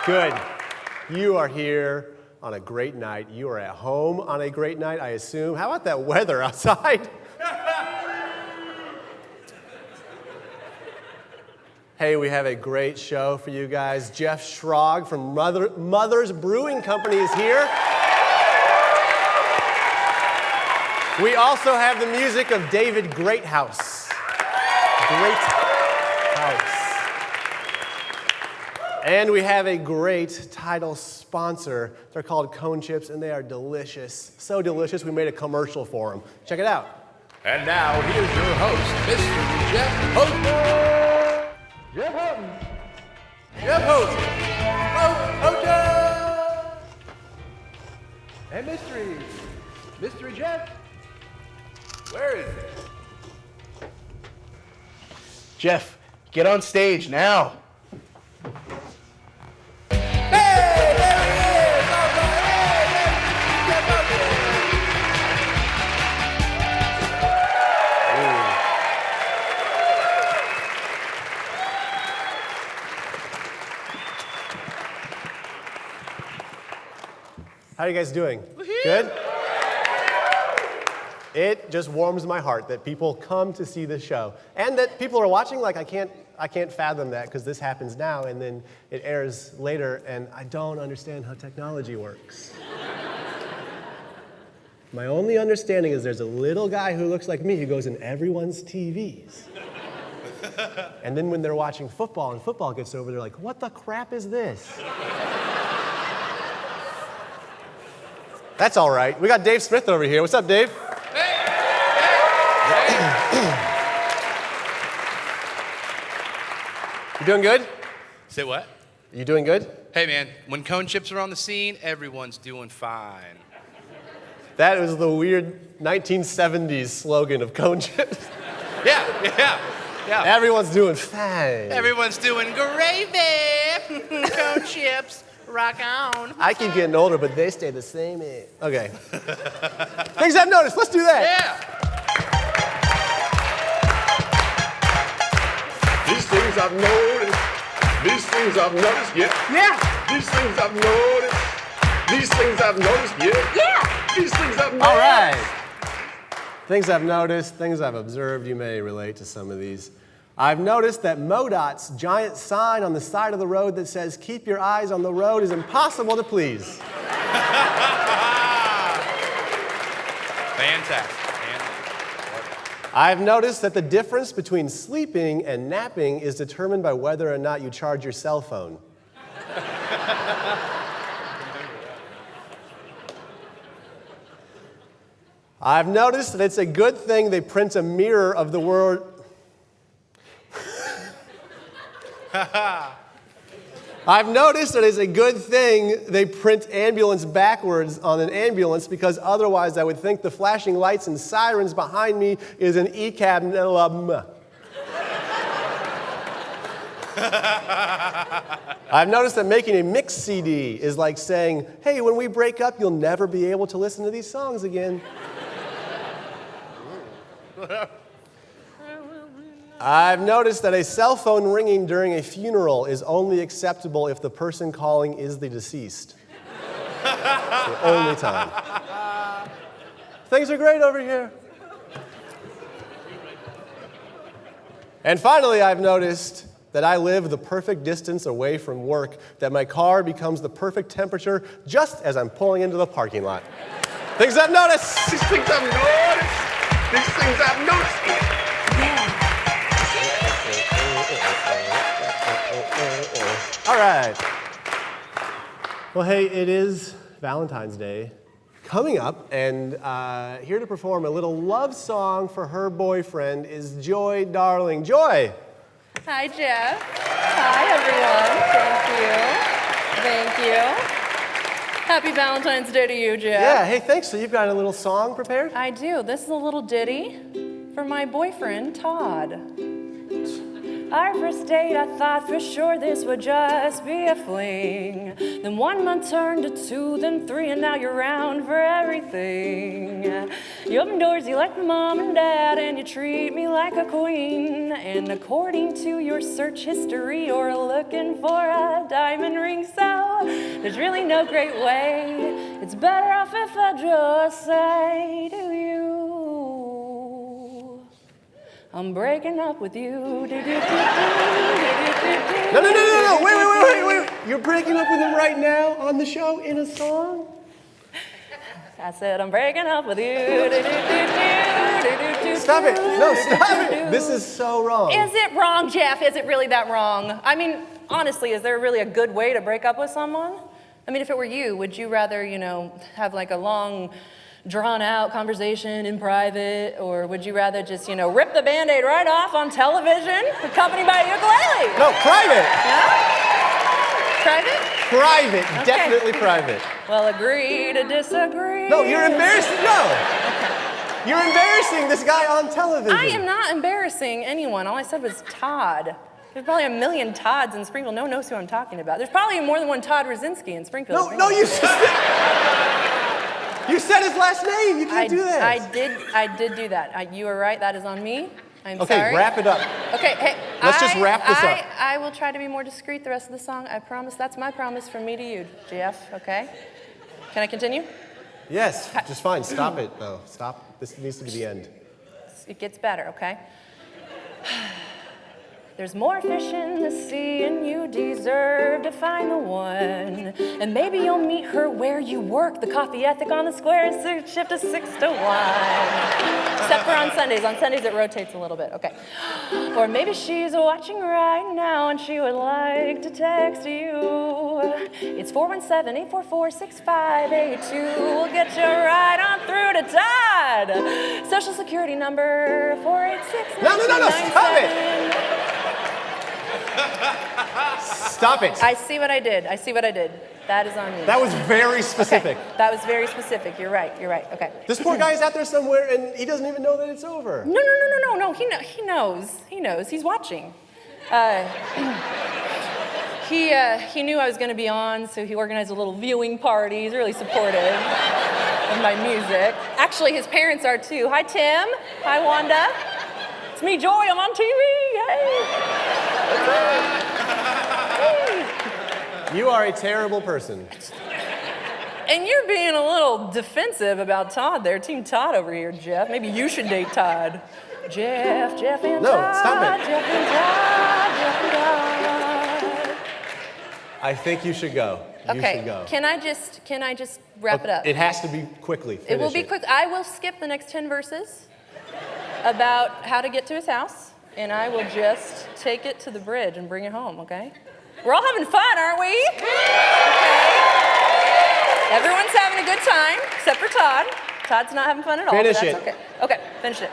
Good. You are here on a great night. You are at home on a great night, I assume. How about that weather outside? Hey, we have a great show for you guys. Jeff Schrag from Mother's Brewing Company is here. We also have the music of David Greathouse. Greathouse. And we have a great title sponsor. They're called Cone Chips, and they are delicious. So delicious, we made a commercial for them. Check it out. And now, here's your host, Mr. Jeff Houghton. Jeff Houghton. Jeff Houghton. Houghton. And Mystery Jeff. Where is he? Jeff, get on stage now. How are you guys doing? Good? It just warms my heart that people come to see this show. And that people are watching, like I can't fathom that because this happens now and then it airs later and I don't understand how technology works. My only understanding is there's a little guy who looks like me who goes in everyone's TVs. And then when they're watching football and football gets over, they're like, what the crap is this? That's all right. We got Dave Smith over here. What's up, Dave? You doing good? Say what? You doing good? Hey, man, when Cone Chips are on the scene, everyone's doing fine. That was the weird 1970s slogan of Cone Chips. Yeah. Everyone's doing fine. Everyone's doing gravy. Cone Chips, rock on. I keep getting older, but they stay the same age. Okay. Things I've noticed. Let's do that. Yeah. These things I've noticed. These things I've noticed, yeah. These things I've noticed. These things I've noticed, yeah. These things I've noticed. All right. Things I've noticed, things I've observed. You may relate to some of these. I've noticed that MoDOT's giant sign on the side of the road that says, "Keep your eyes on the road" is impossible to please. Fantastic. I've noticed that the difference between sleeping and napping is determined by whether or not you charge your cell phone. I've noticed that it's a good thing they print a mirror of the word. I've noticed that it's a good thing they print ambulance backwards on an ambulance because otherwise I would think the flashing lights and sirens behind me is an ECAB. I've noticed that making a mix CD is like saying, hey, when we break up, you'll never be able to listen to these songs again. I've noticed that a cell phone ringing during a funeral is only acceptable if the person calling is the deceased. It's the only time. Things are great over here. And finally, I've noticed that I live the perfect distance away from work, that my car becomes the perfect temperature just as I'm pulling into the parking lot. Things I've noticed. These things I've noticed. These things I've noticed. All right. Well, hey, it is Valentine's Day coming up, and here to perform a little love song for her boyfriend is Joy Darling. Joy! Hi, Jeff. Hi, everyone. Thank you. Happy Valentine's Day to you, Jeff. Yeah, hey, thanks. So you've got a little song prepared? I do. This is a little ditty for my boyfriend, Todd. Our first date, I thought for sure this would just be a fling. Then 1 month turned to 2, then 3, and now you're around for everything. You open doors, you like my mom and dad, and you treat me like a queen. And according to your search history, you're looking for a diamond ring. So there's really no great way. It's better off if I just say to you, I'm breaking up with you. No. Wait. You're breaking up with him right now on the show in a song? I said, I'm breaking up with you. Stop it. No, stop it. This is so wrong. Is it wrong, Jeff? Is it really that wrong? I mean, honestly, is there really a good way to break up with someone? I mean, if it were you, would you rather, have like a long, drawn-out conversation in private, or would you rather just, rip the Band-Aid right off on television, accompanied by a ukulele? No, private. Yeah? Private? Private, Okay. definitely private. Well, agree to disagree. No, you're embarrassing. No. You're embarrassing this guy on television. I am not embarrassing anyone. All I said was Todd. There's probably a million Todds in Springfield. No one knows who I'm talking about. There's probably more than one Todd Rosinski in Springfield. No, you said his last name. You can't do that. I did do that. You were right. That is on me. I'm Okay, sorry. wrap it up. Okay, hey. Let's just wrap this up. I will try to be more discreet the rest of the song. I promise. That's my promise from me to you, Jeff. Okay? Can I continue? Yes, just fine. Stop it. No, stop. This needs to be the end. It gets better, okay? There's more fish in the sea, and you deserve to find the one. And maybe you'll meet her where you work, the coffee ethic on the square, and shift to 6 to 1. Except for on Sundays. On Sundays it rotates a little bit, okay. Or maybe she's watching right now, and she would like to text you. It's 417-844-6582. We'll get you right on through to Todd. Social Security number 486. No, stop it. Stop it. I see what I did. That is on me. That was very specific. Okay. That was very specific. You're right. Okay. This poor guy is out there somewhere and he doesn't even know that it's over. No. He knows. He's watching. He knew I was going to be on, so he organized a little viewing party. He's really supportive of my music. Actually, his parents are too. Hi, Tim. Hi, Wanda. It's me, Joy. I'm on TV. Hey. You are a terrible person. And you're being a little defensive about Todd there. Team Todd over here, Jeff. Maybe you should date Todd. Jeff and No, Todd. stop it. Jeff and Todd. I think you should go. You Okay. should go. Can I just wrap it up? It has to be quickly. It will be Finish quick. I will skip the next 10 verses about how to get to his house, and I will just take it to the bridge and bring it home, okay? We're all having fun, aren't we? Okay. Everyone's having a good time, except for Todd. Todd's not having fun at all. Finish but that's it. Okay. Okay, finish it.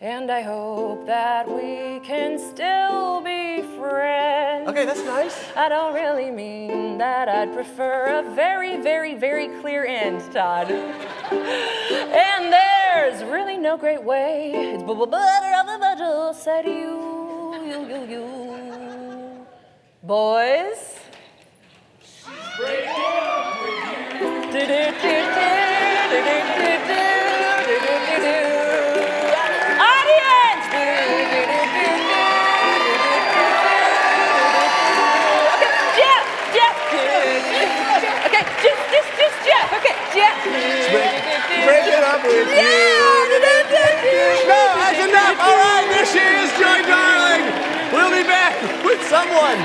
And I hope that we can still be friends. Okay, that's nice. I don't really mean that. I'd prefer a very, very, very clear end, Todd. And there's really no great way. It's better of the budget, said you. Boys. Audience. Jeff. Okay, just Jeff. Okay, Jeff. Break it up with you. No, that's enough. All right, there she is, Joy Darling. We'll be back with someone.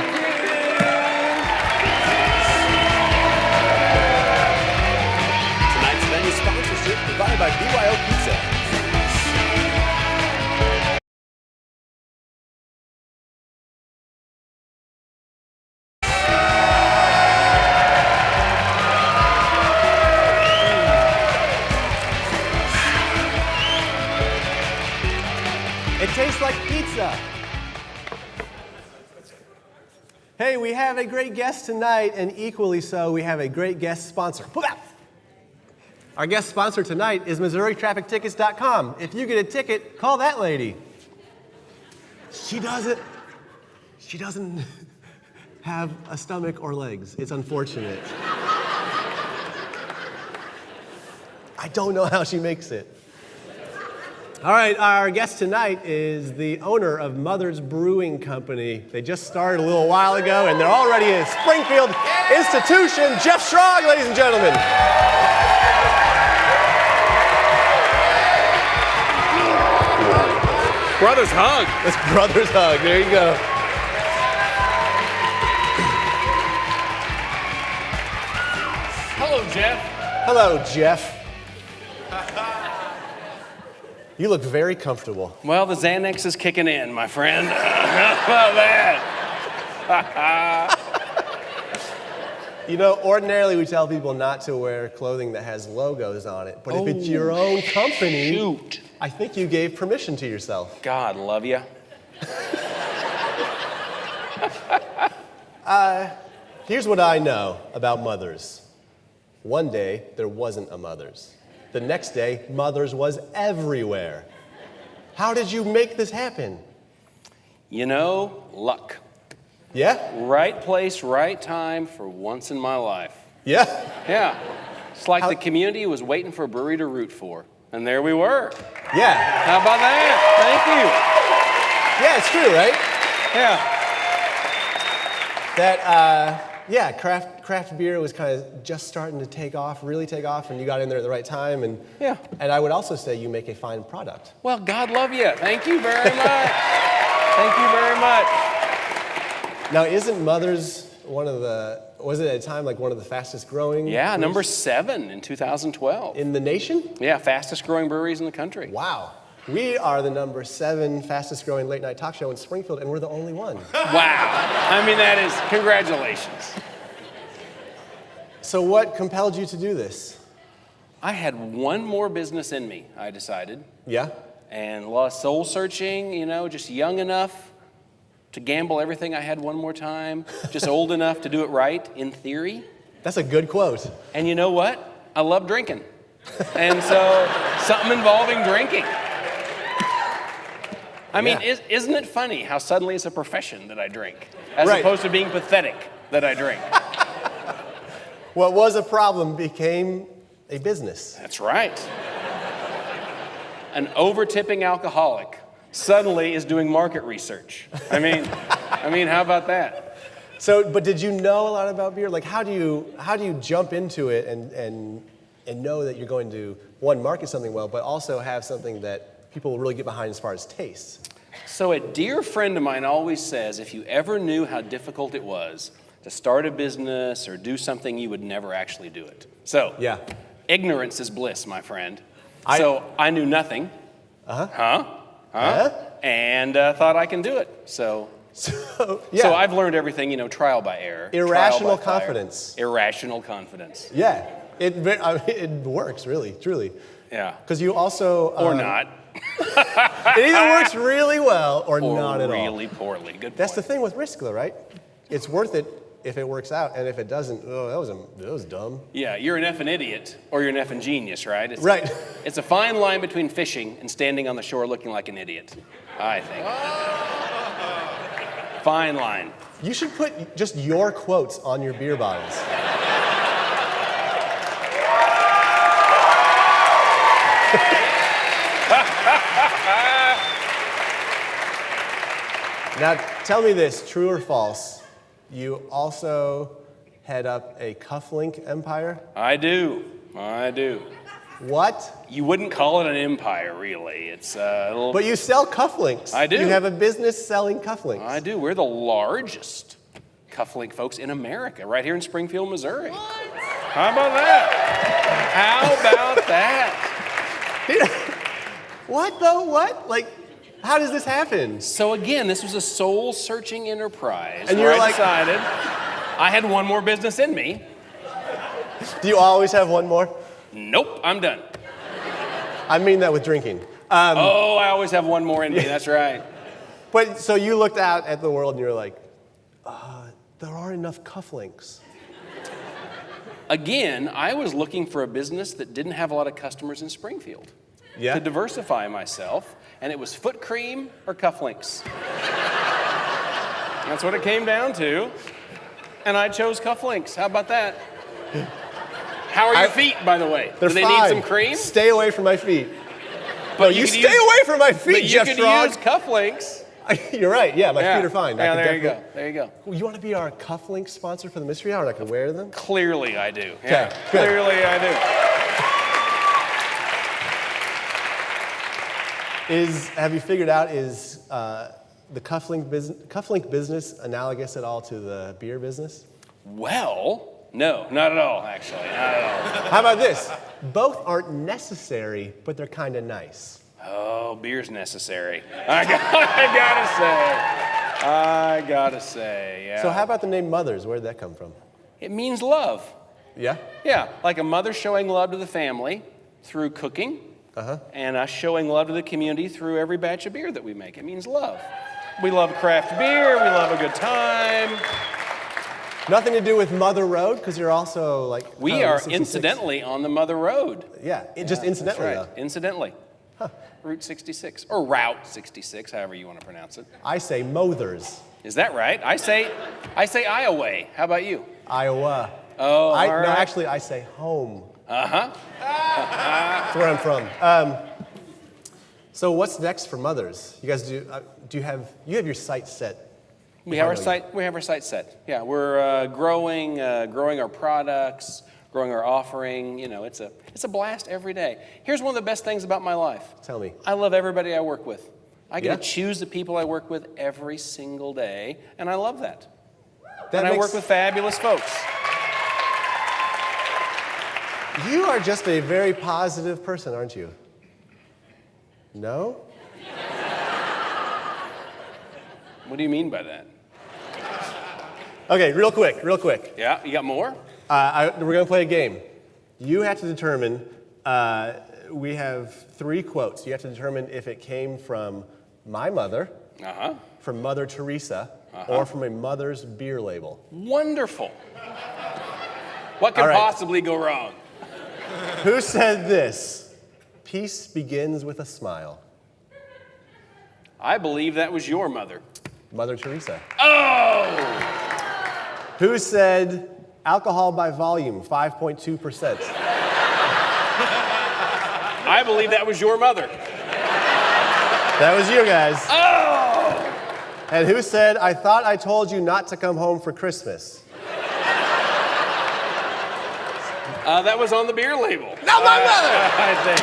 Tonight's venue sponsorship provided by BYO Pizza. It tastes like pizza. Hey, we have a great guest tonight, and equally so, we have a great guest sponsor. Our guest sponsor tonight is MissouriTrafficTickets.com. If you get a ticket, call that lady. She doesn't have a stomach or legs. It's unfortunate. I don't know how she makes it. All right, our guest tonight is the owner of Mother's Brewing Company. They just started a little while ago, and they're already a Springfield institution. Jeff Schrag, ladies and gentlemen. Brothers hug. It's Brothers Hug. There you go. Hello, Jeff. Hello, Jeff. You look very comfortable. Well, the Xanax is kicking in, my friend. How about that? You know, ordinarily we tell people not to wear clothing that has logos on it, but if it's your own company, Shoot. I think you gave permission to yourself. God love you. Here's what I know about Mothers. One day, there wasn't a Mothers. The next day, Mothers was everywhere. How did you make this happen? You know, luck. Yeah? Right place, right time for once in my life. Yeah? Yeah. It's like the community was waiting for a brewery to root for. And there we were. Yeah. How about that? Yeah, it's true, right? Thank you. Yeah. Craft beer was kind of just starting to really take off, and you got in there at the right time. And Yeah. And I would also say you make a fine product. Well, God love you. Thank you very much. Thank you very much. Now, isn't Mothers was it at a time like one of the fastest growing? Yeah, breweries number 7 in 2012. in the nation? Yeah, fastest growing breweries in the country. Wow. We are the number 7 fastest growing late night talk show in Springfield, and we're the only one. Wow. I mean, that is, congratulations. So what compelled you to do this? I had one more business in me, I decided. Yeah? And lost soul searching, you know, just young enough to gamble everything I had one more time, just old enough to do it right, in theory. That's a good quote. And you know what? I love drinking. And so, something involving drinking. I mean, Yeah. isn't it funny how suddenly it's a profession that I drink, as Right. opposed to being pathetic that I drink? What was a problem became a business. That's right. An over-tipping alcoholic suddenly is doing market research. I mean, how about that? So, but did you know a lot about beer? Like, how do you jump into it and know that you're going to, one, market something well, but also have something that people will really get behind as far as taste? So a dear friend of mine always says, if you ever knew how difficult it was to start a business or do something, you would never actually do it. So, Yeah. ignorance is bliss, my friend. So I knew nothing. And thought I can do it. So I've learned everything, you know, trial by error. Irrational trial by fire. confidence. Irrational confidence. Yeah. It works, really, truly. Yeah. Because you also... Or not. It either works really well or not at all. really poorly. Good point. That's the thing with risk, though, right? It's worth it if it works out, and if it doesn't, that was dumb. Yeah, you're an effing idiot, or you're an effing genius, right? Right. It's a fine line between fishing and standing on the shore looking like an idiot, I think. Fine line. You should put just your quotes on your beer bottles. Now, tell me this, true or false? You also head up a cufflink empire? I do. What? You wouldn't call it an empire, really. It's a little... But you sell cufflinks. I do. You have a business selling cufflinks. I do. We're the largest cufflink folks in America, right here in Springfield, Missouri. What? How about that? How about that? What though? What? Like, how does this happen? So again, this was a soul-searching enterprise. And where you're I like- decided I had one more business in me. Do you always have one more? Nope, I'm done. I mean that with drinking. I always have one more in me, that's right. But so you looked out at the world and you're like, there aren't enough cufflinks. Again, I was looking for a business that didn't have a lot of customers in Springfield. Yeah. To diversify myself, and it was foot cream or cufflinks. That's what it came down to. And I chose cufflinks. How about that? How are your feet, by the way? They're Do they fine. need some cream? Stay away from my feet. But No, you stay away from my feet, Jeff You could Schrag. use cufflinks. You're right. Yeah, my feet are fine. Yeah, I can there you go. definitely- There you go. Well, you want to be our cufflink sponsor for the mystery hour, and I can wear them? Clearly I do. Yeah, Okay, good. clearly I do. Have you figured out, is the cufflink business analogous at all to the beer business? Well, no, not at all, actually. Not at all. How about this? Both aren't necessary, but they're kind of nice. Oh, beer's necessary. I gotta say, yeah. So how about the name Mothers? Where did that come from? It means love. Yeah? Yeah, like a mother showing love to the family through cooking, and us showing love to the community through every batch of beer that we make. It means love. We love craft beer, we love a good time. Nothing to do with Mother Road, because you're also like... We are incidentally on the Mother Road. Yeah, just incidentally That's right, though. Incidentally. Route 66, or Route 66, however you want to pronounce it. I say Mothers. Is that right? I say Iowa. How about you? Iowa. Oh, all right. No, actually, I say home. Uh-huh. That's where I'm from. So what's next for Mothers? You guys do you have your sights set? We have our site set. Yeah, we're growing our products, growing our offering. You know, it's a blast every day. Here's one of the best things about my life. Tell me. I love everybody I work with. I get Yeah? to choose the people I work with every single day, and I love that. That I makes- work with fabulous folks. You are just a very positive person, aren't you? No? What do you mean by that? Okay, real quick. Yeah, you got more? We're going to play a game. You have to determine, we have 3 quotes. You have to determine if it came from my mother, from Mother Teresa, or from a mother's beer label. Wonderful. What could All right. possibly go wrong? Who said this? Peace begins with a smile. I believe that was your mother. Mother Teresa. Oh! Who said alcohol by volume, 5.2%? I believe that was your mother. That was you guys. Oh! And who said, I thought I told you not to come home for Christmas? That was on the beer label. Not my mother! I think.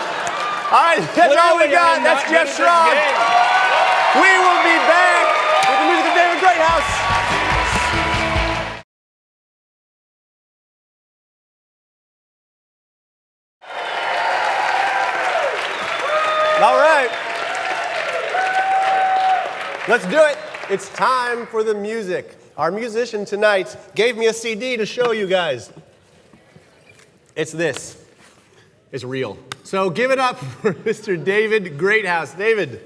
All right, that's all we Clearly, got. I'm That's not Jeff good at this Schrag. game. We will be back with the music of David Greathouse. All right. Let's do it. It's time for the music. Our musician tonight gave me a CD to show you guys. It's this. It's real. So give it up for Mr. David Greathouse. David.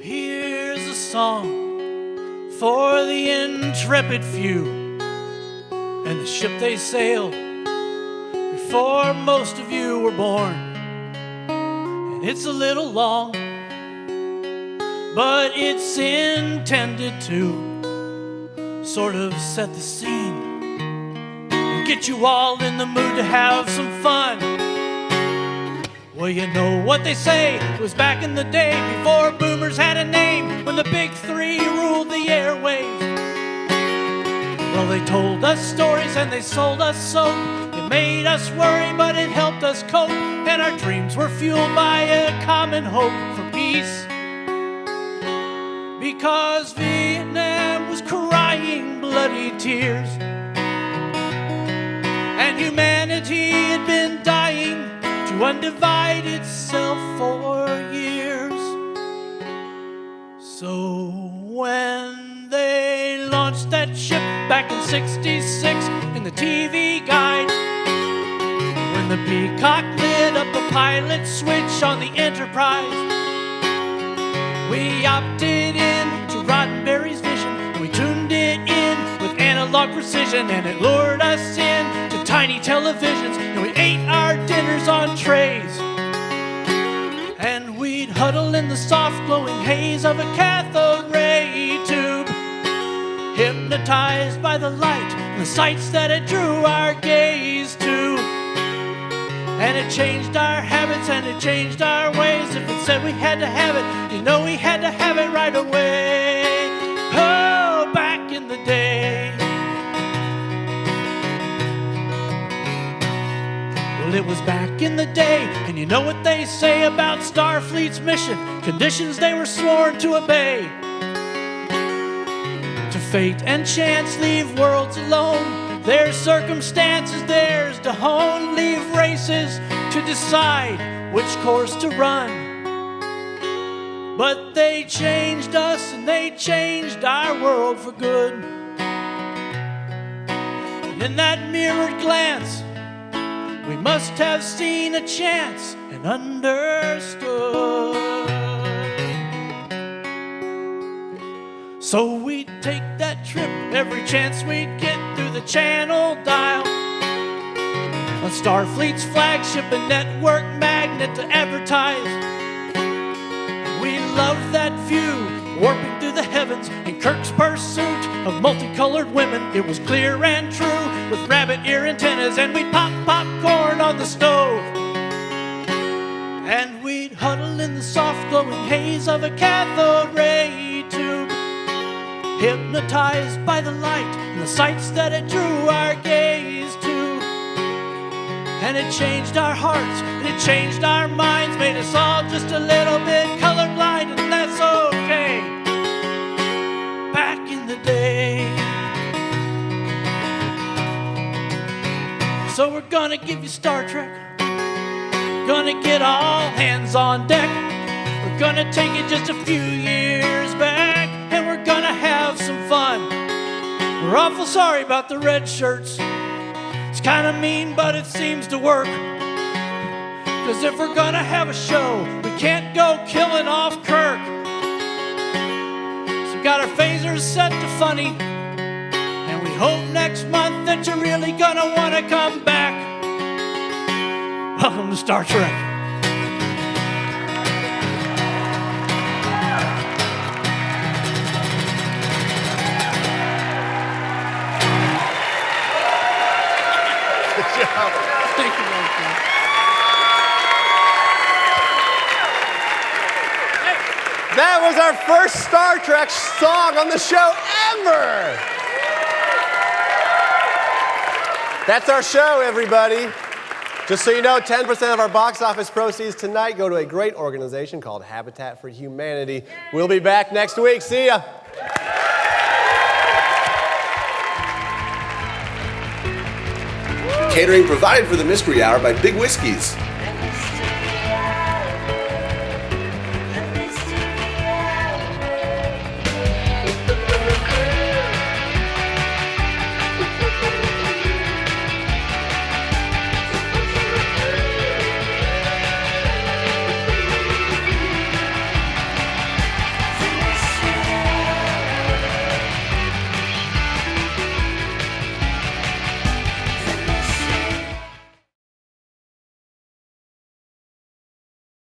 Here's a song for the intrepid few and the ship they sailed before most of you were born. And it's a little long, but it's intended to sort of set the scene and get you all in the mood to have some fun. Well, you know what they say, it was back in the day before boomers had a name, when the big 3 ruled the airwaves. Well, they told us stories and they sold us soap. It made us worry, but it helped us cope, and our dreams were fueled by a common hope for peace. Because Vietnam was crying bloody tears, and humanity had been dying to undivide itself for years. So when they launched that ship back in '66 in the TV guide, when the Peacock lit up the pilot switch on the Enterprise, we opted in to Roddenberry's vision, and we tuned it in with analog precision, and it lured us in to tiny televisions, and we ate our dinners on trays, and we huddle in the soft glowing haze of a cathode ray tube, hypnotized by the light and the sights that it drew our gaze to. And it changed our habits and it changed our ways. If it said we had to have it, you know we had to have it right away. Oh, back in the day. Well, it was back in the day, and you know what they say about Starfleet's mission, conditions they were sworn to obey. To fate and chance leave worlds alone, their circumstances theirs to hone, leave races to decide which course to run. But they changed us and they changed our world for good. And in that mirrored glance, we must have seen a chance and understood. So we'd take that trip every chance we'd get through the channel dial, on Starfleet's flagship, a network magnet to advertise. We loved that view, warping through the heavens in Kirk's pursuit of multicolored women. It was clear and true, with rabbit ear antennas, and we'd pop popcorn on the stove. And we'd huddle in the soft glowing haze of a cathode ray tube, hypnotized by the light and the sights that it drew our gaze to. And it changed our hearts and it changed our minds, made us all just a little bit colorblind, and that's okay. Back in the day. So we're gonna give you Star Trek, gonna get all hands on deck. We're gonna take it just a few years back, and we're gonna have some fun. We're awful sorry about the red shirts. It's kinda mean, but it seems to work. 'Cause if we're gonna have a show, we can't go killing off Kirk. So we got our phasers set to funny, and we hope next month that you're really gonna wanna come back. Welcome to Star Trek. Thank you very much. That was our first Star Trek song on the show ever. That's our show, everybody. Just so you know, 10% of our box office proceeds tonight go to a great organization called Habitat for Humanity. We'll be back next week. See ya. Catering provided for the Mystery Hour by Big Whiskeys.